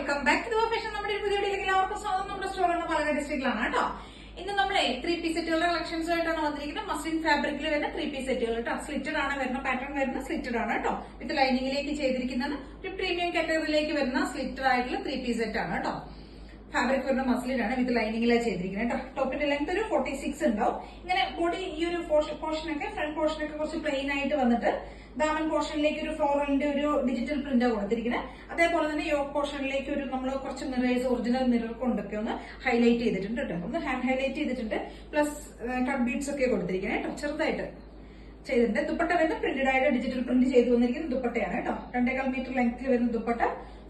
Welcome back to fashion. നമ്മുടെ ഒരു പുതിയ വീഡിയോയിലേക്ക് എല്ലാവർക്കും സ്വാഗതം. നമ്മുടെ സ്റ്റോർ എന്ന പാലക്കാട് ഡിസ്ട്രിക്റ്റിലാണ് കേട്ടോ. ഇന്ന് നമ്മളെ 3 പീസ് സെറ്റുകളുടെ കളക്ഷൻസ് ആയിട്ടാണ് വന്നിരിക്കുന്നത്. മസ്ലിൻ ഫാബ്രിക്കിൽ വരുന്ന 3 പീസ് സെറ്റുകൾ കേട്ടോ. സ്ലിറ്റഡ് ആണ് വരുന്ന പാറ്റേൺ, വരുന്ന സ്ലിറ്റഡ് ആണ് കേട്ടോ. വിത്ത് ലൈനിങ്ങിലേക്ക് ചെയ്തിരിക്കുന്നത് ഒരു പ്രീമിയം കാറ്റഗറിയിലേക്ക് വരുന്ന സ്ലിറ്റഡ് ആയിട്ടുള്ള 3 പീസ് സെറ്റ് ആണ് കേട്ടോ. ഫാബ്രിക് വരുന്ന മസ്ലിൻ ആണ്, വിത്ത് ലൈനിങ്ങിലാണ് ചെയ്തിരിക്കുന്നത് കേട്ടോ. ടോപ്പിന്റെ ലെങ്ത് ഒരു 46 ഉണ്ടാവും. ഇങ്ങനെ ബോഡി ഈ ഒരു പോർഷനൊക്കെ ഫ്രണ്ട് പോർഷനൊക്കെ കുറച്ച് പ്ലെയിൻ ആയിട്ട് വന്നിട്ട് ദാമൻ പോർഷനിലേക്ക് ഒരു ഫ്ലോറലിന്റെ ഒരു ഡിജിറ്റൽ പ്രിന്റ് കൊടുത്തിരിക്കുന്നത്. അതേപോലെ തന്നെ യോക്ക് പോർഷനിലേക്ക് ഒരു നമ്മൾ കുറച്ച് മിറേഴ്സ്, ഒറിജിനൽ മിറർ കൊണ്ടൊക്കെ ഒന്ന് ഹൈലൈറ്റ് ചെയ്തിട്ടുണ്ട് കേട്ടോ. ഒന്ന് ഹാൻഡ് ഹൈലൈറ്റ് ചെയ്തിട്ടുണ്ട്. പ്ലസ് കട്ട് ബീഡ്സ് ഒക്കെ കൊടുത്തിരിക്കുന്നത് കേട്ടോ. ചെറുതായിട്ട് ചെയ്തിട്ടുണ്ട്. ദുപ്പട്ട വരുന്ന പ്രിന്റഡ് ആയിട്ട് ഡിജിറ്റൽ പ്രിന്റ് ചെയ്ത് വന്നിരിക്കുന്ന ദുപ്പട്ടയാണ് കേട്ടോ. 2.25 മീറ്റർ ലെങ്ത്തിൽ വരുന്ന ദുപ്പട്ട,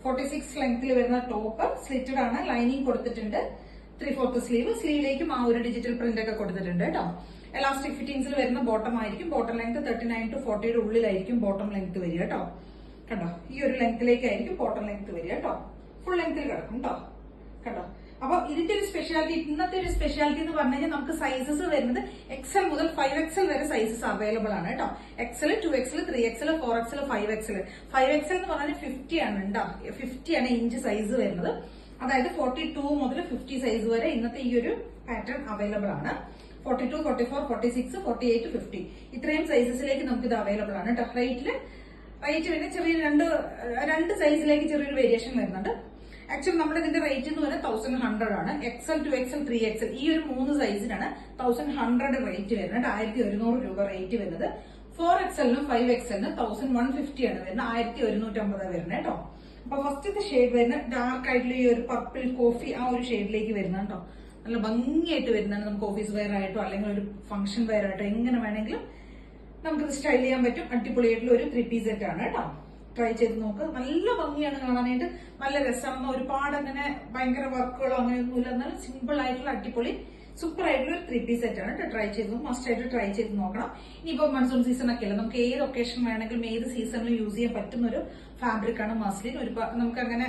46 ലെങ്ത്തിൽ വരുന്ന ടോപ്പ്, സ്ലിറ്റഡ് ആണ്, ലൈനിങ് കൊടുത്തിട്ടുണ്ട്. 3/4 സ്ലീവിലേക്കും ആ ഒരു ഡിജിറ്റൽ പ്രിന്റ് ഒക്കെ കൊടുത്തിട്ടുണ്ട് കേട്ടോ. എലാസ്റ്റിക് ഫിറ്റിംഗ്സിൽ വരുന്ന ബോട്ടം ആയിരിക്കും. ബോട്ടം ലെങ്ത് 39 to 40 ഉള്ളിലായിരിക്കും ബോട്ടം ലെങ്ത് വരിക കേട്ടോ. കണ്ടോ, ഈ ഒരു ലെങ്ത്തിലേക്കായിരിക്കും ബോട്ടം ലെങ്ത് വരിക കേട്ടോ. ഫുൾ ലെങ്ത്തിൽ കിടക്കും കേട്ടോ. കണ്ടോ, അപ്പൊ ഇതിന്റെ ഒരു സ്പെഷ്യാലിറ്റി, ഇന്നത്തെ ഒരു സ്പെഷ്യാലിറ്റി എന്ന് പറഞ്ഞു കഴിഞ്ഞാൽ നമുക്ക് സൈസസ് വരുന്നത് XL മുതൽ 5XL വരെ സൈസസ് അവൈലബിൾ ആണ് കേട്ടോ. XL, 2XL, 3XL, 4XL, 5XL. 5XL എന്ന് പറഞ്ഞാൽ 50 ആണ് കേട്ടോ. 50 ആണ് ഇഞ്ച് സൈസ് വരുന്നത്. അതായത് 42 മുതൽ 50 സൈസ് വരെ ഇന്നത്തെ ഈ ഒരു പാറ്റേൺ അവൈലബിൾ ആണ്. 42, 44, 46, 48, 50 ഇത്രയും സൈസസിലേക്ക് നമുക്ക് ഇത് അവൈലബിൾ ആണ് കേട്ടോ. റേറ്റ് വരുന്ന ചെറിയ രണ്ട് സൈസിലേക്ക് ചെറിയൊരു വേരിയേഷൻ വരുന്നുണ്ട്. ആക്ച്വലി നമ്മുടെ ഇതിന്റെ റേറ്റ് എന്ന് പറയുന്നത് 1100 ആണ്. XL, 2XL, 3XL ഈ ഒരു 3 സൈസിനാണ് 1100 റേറ്റ് വരുന്നത്. 1100 രൂപ റേറ്റ് വരുന്നത്. 4XL-നും 5XL-നും 1150 ആണ് വരുന്നത്. 1150 വരുന്നത് കേട്ടോ. അപ്പൊ ഫസ്റ്റത്തെ ഷെയ്ഡ് വരുന്ന ഡാർക്ക് ആയിട്ടുള്ള ഈ ഒരു പർപ്പിൾ കോഫി ആ ഒരു ഷെയ്ഡിലേക്ക് വരുന്നത് കേട്ടോ. നല്ല ഭംഗിയായിട്ട് വരുന്നതാണ്. നമുക്ക് ഓഫീസ് വെയർ ആയിട്ടോ അല്ലെങ്കിൽ ഒരു ഫംഗ്ഷൻ വെയർ ആയിട്ടോ എങ്ങനെ വേണമെങ്കിലും നമുക്കിത് സ്റ്റൈൽ ചെയ്യാൻ പറ്റും. അടിപൊളിയായിട്ടുള്ള ഒരു 3 പീസ് സെറ്റ് ആണ് കേട്ടോ. ട്രൈ ചെയ്ത് നോക്ക്. നല്ല ഭംഗിയാണ് കാണാനായിട്ട്, നല്ല രസമാണ്. ഒരുപാട് അങ്ങനെ ഭയങ്കര വർക്കുകളോ അങ്ങനെയൊന്നുമില്ല. എന്നാലും സിമ്പിൾ ആയിട്ടുള്ള അടിപൊളി സൂപ്പർ ആയിട്ടുള്ള ഒരു 3 പീസ് സെറ്റ് ആണ് കേട്ടോ. ട്രൈ ചെയ്ത് മസ്റ്റ് ആയിട്ട് ട്രൈ ചെയ്ത് നോക്കണം. ഇനിയിപ്പോ മൺസൂൺ സീസൺ ഒക്കെ അല്ല, നമുക്ക് ഏത് ഒക്കേഷൻ വേണമെങ്കിലും ഏത് സീസണിലും യൂസ് ചെയ്യാൻ പറ്റുന്ന ഒരു ഫാബ്രിക് ആണ് മസ്ലിൻ. നമുക്ക് അങ്ങനെ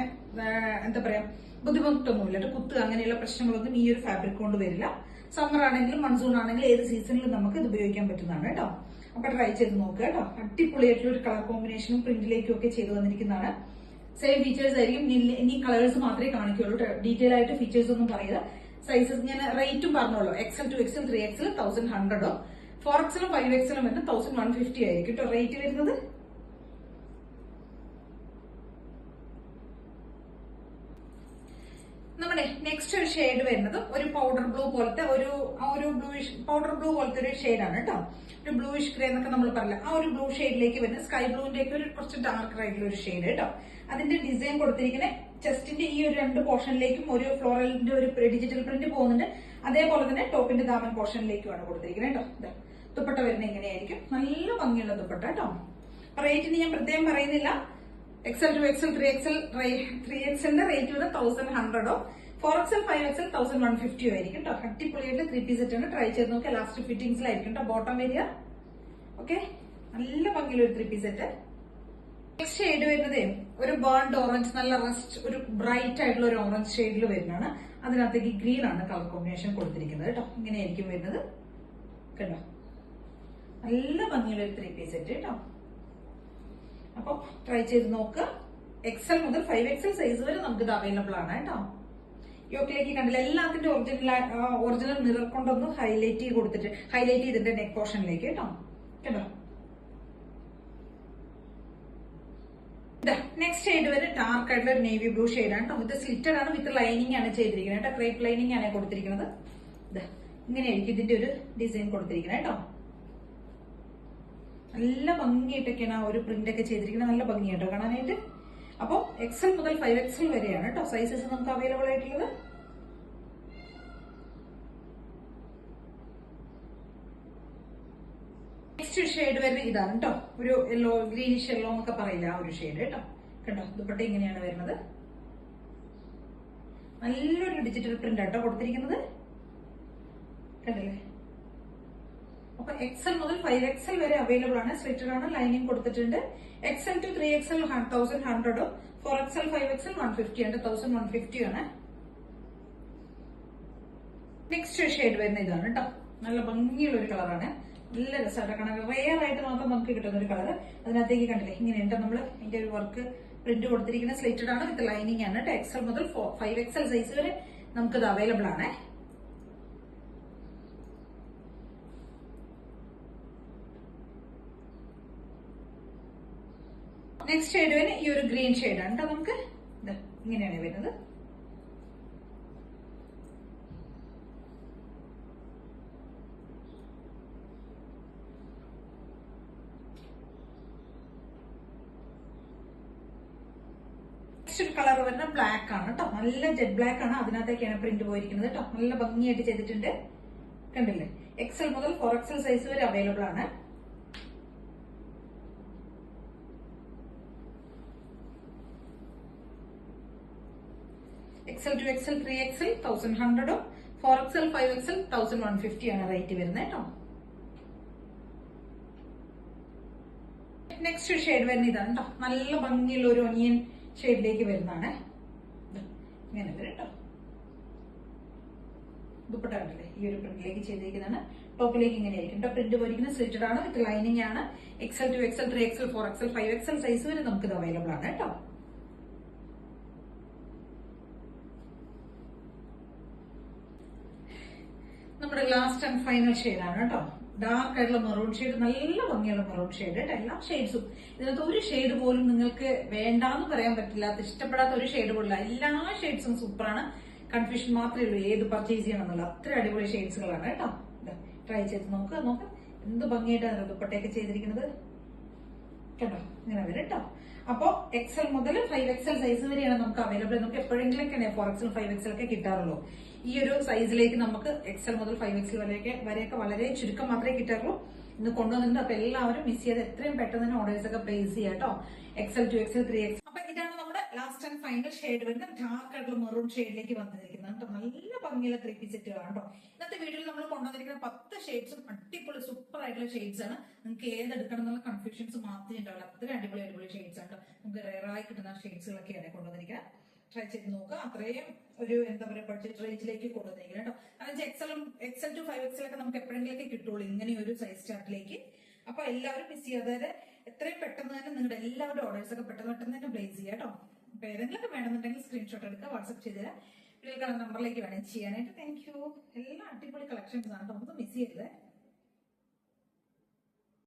എന്താ പറയാ ബുദ്ധിമുട്ടൊന്നുമില്ല. കുത്ത് അങ്ങനെയുള്ള പ്രശ്നങ്ങളൊന്നും ഈ ഒരു ഫാബ്രിക് കൊണ്ട് വരില്ല. സമ്മർ ആണെങ്കിലും മൺസൂൺ ആണെങ്കിലും ഏത് സീസണിലും നമുക്ക് ഇത് ഉപയോഗിക്കാൻ പറ്റുന്നതാണ് കേട്ടോ. അപ്പൊ ട്രൈ ചെയ്ത് നോക്കുക കേട്ടോ. അടിപൊളിയായിട്ടുള്ള ഒരു കളർ കോമ്പിനേഷനും പ്രിന്റിലേക്കും ഒക്കെ ചെയ്തു വന്നിരിക്കുന്നതാണ്. സെയിം ഫീച്ചേഴ്സ് ആയിരിക്കും. ഇനി കളേഴ്സ് മാത്രമേ കാണിക്കുള്ളൂ. ഡീറ്റെയിൽ ആയിട്ട് ഫീച്ചേഴ്സ് ഒന്നും പറയില്ല. സൈസസ് ഞാൻ റേറ്റും പറഞ്ഞോളൂ. XL, 2XL, 3XL 1100, 4XL, 5XL വരുന്നത് 1150 ആയിരിക്കും കേട്ടോ റേറ്റ് വരുന്നത്. നമ്മുടെ നെക്സ്റ്റ് ഒരു ഷെയ്ഡ് വരുന്നത് ഒരു പൗഡർ ബ്ലൂ പോലത്തെ ഒരു ബ്ലൂയിഷ് പൗഡർ ബ്ലൂ പോലത്തെ ഒരു ഷെയ്ഡാണ് കേട്ടോ. ഒരു ബ്ലൂയിഷ് ഗ്രേ എന്നൊക്കെ നമ്മൾ പറയില്ല, ആ ഒരു ബ്ലൂ ഷെയ്ഡിലേക്ക് വരുന്ന സ്കൈ ബ്ലൂവിന്റെ ഒക്കെ ഒരു കുറച്ച് ഡാർക്ക് ആയിട്ടുള്ള ഒരു ഷെയ്ഡ് കേട്ടോ. അതിന്റെ ഡിസൈൻ കൊടുത്തിരിക്കുന്ന ചെസ്റ്റിന്റെ ഈ ഒരു 2 പോർഷനിലേക്കും ഒരു ഫ്ലോറലിന്റെ ഒരു ഡിജിറ്റൽ പ്രിന്റ് പോകുന്നുണ്ട്. അതേപോലെ തന്നെ ടോപ്പിന്റെ ദാമൻ പോർഷനിലേക്കുമാണ് കൊടുത്തിരിക്കുന്നത് കേട്ടോ. ദുപ്പട്ട വരുന്നത് ഇങ്ങനെയായിരിക്കും. നല്ല ഭംഗിയുള്ള ദുപ്പട്ട കേട്ടോ. റേറ്റിന് ഞാൻ പ്രത്യേകം പറയുന്നില്ല. XL, 2XL, 3XL-ന്റെ റേറ്റ് വരുന്നത് 1100, 4XL, 5XL 1150 ആയിരിക്കും കേട്ടോ. അടിപൊളിയായിട്ട് 3 പീസ് സെറ്റ് ആണ്. ട്രൈ ചെയ്ത് നോക്കുക. ലാസ്റ്റ് ഫിറ്റിംഗ്സിലായിരിക്കും കേട്ടോ ബോട്ടം വരിക. ഓക്കെ, നല്ല ഭംഗിയുള്ള ഒരു 3 പീസ് സെറ്റ്. നെക്സ്റ്റ് ഷെയ്ഡ് വരുന്നത് ഒരു ബേൺഡ് ഓറഞ്ച്, നല്ല റസ്റ്റ് ഒരു ബ്രൈറ്റ് ആയിട്ടുള്ള ഒരു ഓറഞ്ച് ഷെയ്ഡിൽ വരുന്നതാണ്. അതിനകത്തേക്ക് ഗ്രീൻ ആണ് കളർ കോമ്പിനേഷൻ കൊടുത്തിരിക്കുന്നത് കേട്ടോ. ഇങ്ങനെയായിരിക്കും വരുന്നത് കേട്ടോ. നല്ല ഭംഗിയുള്ള ഒരു 3 പീസ് സെറ്റ് കേട്ടോ. അപ്പൊ ട്രൈ ചെയ്ത് നോക്കുക. XL മുതൽ 5XL സൈസ് വരെ നമുക്ക് ഇത് അവൈലബിൾ ആണ് കേട്ടോ. യോക്കിലേക്ക് കണ്ടില്ല, എല്ലാത്തിന്റെ ഒറിജിനൽ മിറർ കൊണ്ടൊന്ന് ഹൈലൈറ്റ് ചെയ്തിട്ട് നെക്ക് പോർഷനിലേക്ക് കേട്ടോ. കേട്ടോ, നെക്സ്റ്റ് ഷെയ്ഡ് വരെ ഡാർക്ക് ആയിട്ടുള്ള ഒരു നേവി ബ്ലൂ ഷെയ്ഡ് ആണ് കേട്ടോ. ഇത് സ്ലിറ്റഡ് ആണ്, വിത്ത് ലൈനിങ് ആണ് ചെയ്തിരിക്കുന്നത് കേട്ടോ. ക്രേപ്പ് ലൈനിങ് ആണ് കൊടുത്തിരിക്കുന്നത്. ഇങ്ങനെയായിരിക്കും ഇതിന്റെ ഒരു ഡിസൈൻ കൊടുത്തിരിക്കുന്നത് കേട്ടോ. നല്ല ഭംഗിയായിട്ടൊക്കെയാണ് ആ ഒരു പ്രിന്റ് ഒക്കെ ചെയ്തിരിക്കുന്നത്. നല്ല ഭംഗിയായിട്ടോ കാണാനായിട്ട്. അപ്പൊ XL മുതൽ 5XL വരെയാണ് കേട്ടോ സൈസസ് നമുക്ക് അവൈലബിൾ ആയിട്ടുള്ളത്. നെക്സ്റ്റ് ഷെയ്ഡ് വരുന്നത് ഇതാണ് കേട്ടോ. ഒരു യെല്ലോ, ഗ്രീനിഷ് യെല്ലോ എന്നൊക്കെ പറയില്ല, ആ ഒരു ഷെയ്ഡ് കേട്ടോ. കണ്ടോ, ദുപ്പട്ട ഇങ്ങനെയാണ് വരുന്നത്. നല്ലൊരു ഡിജിറ്റൽ പ്രിന്റ് ആട്ടോ കൊടുത്തിരിക്കുന്നത്. കണ്ടില്ലേ. അപ്പൊ XL മുതൽ 5XL വരെ അവൈലബിൾ ആണ്. സ്ലിറ്റഡ് ആണ്, ലൈനിങ് കൊടുത്തിട്ടുണ്ട്. XL to 3XL 1100, 4XL, 5XL 150 ആണ്. 1150 ആണ്. നെക്സ്റ്റ് ഷെയ്ഡ് വരുന്ന ഇതാണ് കേട്ടോ. നല്ല ഭംഗിയുള്ള ഒരു കളറാണ്. നല്ല രസമായിട്ട് കാണാൻ, റെയർ ആയിട്ട് മാത്രം നമുക്ക് കിട്ടുന്ന ഒരു കളർ. അതിനകത്തേക്ക് കണ്ടില്ലേ ഇങ്ങനെയുണ്ട്. നമ്മൾ ഇതിന്റെ ഒരു വർക്ക് പ്രിന്റ് കൊടുത്തിരിക്കുന്ന സ്ലിറ്റഡ് ആണ്, വിത്ത് ലൈനിങ് ആണ് കേട്ടോ. എക്സൽ മുതൽ 5XL സൈസ് വരെ നമുക്കിത് അവൈലബിൾ ആണ്. നെക്സ്റ്റ് ഷെയ്ഡ് വരുന്നത് ഈ ഒരു ഗ്രീൻ ഷെയ്ഡാണ് കേട്ടോ. നമുക്ക് ഇങ്ങനെയാണ് വരുന്നത്. നെക്സ്റ്റ് കളർ വരുന്ന ബ്ലാക്ക് ആണ് കേട്ടോ. നല്ല ജെറ്റ് ബ്ലാക്ക് ആണ്, അതിനകത്തേക്കാണ് പ്രിന്റ് പോയിരിക്കുന്നത് കേട്ടോ. നല്ല ഭംഗിയായിട്ട് ചെയ്തിട്ടുണ്ട്, കണ്ടില്ലേ. എക്സൽ മുതൽ 4XL സൈസ് വരെ അവൈലബിൾ ആണ്. XL 2XL 3XL 1100 4XL 5XL 1150 ആണ് റേറ്റ് വരുന്നത് കേട്ടോ. നെക്സ്റ്റ് ഷെയ്ഡ് വരുന്ന ഇതാണ് കേട്ടോ. നല്ല ഭംഗിയുള്ള ഒരു ഒനിയൻ ഷെയ്ഡിലേക്ക് വരുന്നതാണ്. ഇങ്ങനെ വരും കേട്ടോ. ദുപ്പട്ട കണ്ടില്ലേ, ഈ ഒരു പ്രിന്റിലേക്ക് ചെയ്തിരിക്കുന്നതാണ്. ടോപ്പിലേക്ക് ഇങ്ങനെ ആയിരിക്കും കേട്ടോ. പ്രിന്റ് പോയിരിക്കുന്ന സ്ലിറ്റഡ് ആണ്, വിത്ത് ലൈനിങ് ആണ്. XL 2XL 3XL 4XL 5XL size വരെ നമുക്ക് ഇത് അവൈലബിൾ ആണ് കേട്ടോ. നമ്മുടെ ലാസ്റ്റ് ആൻഡ് ഫൈനൽ ഷെയ്ഡ് ആണ് കേട്ടോ. ഡാർക്ക് ആയിട്ടുള്ള മെറൂൺ ഷെയ്ഡ്, നല്ല ഭംഗിയുള്ള മെറൂൺ ഷെയ്ഡ് കേട്ടോ. എല്ലാ ഷെയ്ഡ്സും, ഇതിനകത്ത് ഒരു ഷെയ്ഡ് പോലും നിങ്ങൾക്ക് വേണ്ടാന്ന് പറയാൻ പറ്റില്ലാത്ത, ഇഷ്ടപ്പെടാത്ത ഒരു ഷെയ്ഡ് പോലും. എല്ലാ ഷെയ്ഡ്സും സൂപ്പറാണ്. കൺഫ്യൂഷൻ മാത്രമേ ഉള്ളൂ ഏത് പർച്ചേസ് ചെയ്യണം എന്നുള്ള. അത്ര അടിപൊളി ഷെയ്ഡ്സുകളാണ് കേട്ടോ. ട്രൈ ചെയ്ത് നോക്ക്. എന്ത് ഭംഗിയായിട്ടാണ് ദുപ്പട്ടയൊക്കെ ചെയ്തിരിക്കുന്നത് കേട്ടോ. ഇങ്ങനെ വരും കേട്ടോ. അപ്പോ XL മുതൽ 5XL സൈസ് വരെയാണ് നമുക്ക് അവൈലബിൾ. നമുക്ക് എപ്പോഴെങ്കിലൊക്കെയാണ് 4XL 5XL ഒക്കെ കിട്ടാറുള്ളൂ. ഈ ഒരു സൈസിലേക്ക് നമുക്ക് XL മുതൽ 5XL വരെയൊക്കെ വളരെ ചുരുക്കം മാത്രമേ കിട്ടാറുള്ളൂ. ഇന്ന് കൊണ്ടുവന്നിട്ടുണ്ട്. അപ്പൊ എല്ലാവരും മിസ് ചെയ്ത് എത്രയും പെട്ടെന്ന് തന്നെ ഓർഡേഴ്സ് ഒക്കെ പ്ലേസ് ചെയ്യാം കേട്ടോ. XL 2XL 3XL. അപ്പൊ ഇതാണ് നമ്മുടെ ലാസ്റ്റ് ആൻഡ് ഫൈനൽ ഷെയ്ഡ് വരുന്ന ഡാർക്ക് ആയിട്ടുള്ള മെറൂൺ ഷെയ്ഡിലേക്ക് വന്നിരിക്കുന്നത് കേട്ടോ. നല്ല ഭംഗിയുള്ള 3 പീസ് സെറ്റുകളാണ് കേട്ടോ. ഇന്നത്തെ വീഡിയോയിൽ നമ്മൾ കൊണ്ടുവന്നിരിക്കുന്ന 10 ഷെയ്ഡ്സും അടിപൊളി സൂപ്പർ ആയിട്ടുള്ള ഷെയ്ഡ്സ് ആണ്. നിങ്ങൾക്ക് ഏതെടുക്കണം എന്നുള്ള കൺഫ്യൂഷൻസ് മാത്രമേ ഉണ്ടാവില്ല. അത്രയും അടിപൊളി ഷെയ്ഡ്സ് ആണ്. നമുക്ക് റെയറായി കിട്ടുന്ന ഷെയ്ഡ്സുകളൊക്കെയാണ് കൊണ്ടുവന്നിരിക്കുന്നത്. ട്രൈ ചെയ്ത് നോക്കുക. അത്രയും ഒരു എന്താ പറയുക ബഡ്ജറ്റ് റേഞ്ചിലേക്ക് കൊണ്ടുവന്നിരിക്കുന്നത് കേട്ടോ. കാരണം XL to 5XL ഒക്കെ നമുക്ക് എപ്പോഴെങ്കിലൊക്കെ കിട്ടുള്ളൂ ഇങ്ങനെ ഒരു സൈസ് ചാർട്ടിലേക്ക്. അപ്പൊ എല്ലാവരും മിസ് ചെയ്യാതെ എത്രയും പെട്ടെന്ന് തന്നെ നിങ്ങളുടെ എല്ലാവരുടെ ഓർഡേഴ്സ് ഒക്കെ പെട്ടെന്ന് തന്നെ പ്ലേസ് ചെയ്യുക കേട്ടോ. അപ്പൊ ഏതെങ്കിലുമൊക്കെ വേണമെന്നുണ്ടെങ്കിൽ സ്ക്രീൻഷോട്ട് എടുക്കുക, വാട്സ്ആപ്പ് ചെയ്ത് തരാം. വീഡിയോ നമ്പറിലേക്ക് വേണമെങ്കിൽ ചെയ്യാനായിട്ട്. Thank you. എല്ലാം അടിപൊളി കളക്ഷൻസ് ആണ് കേട്ടോ. ഒന്നും മിസ് ചെയ്യരുത്.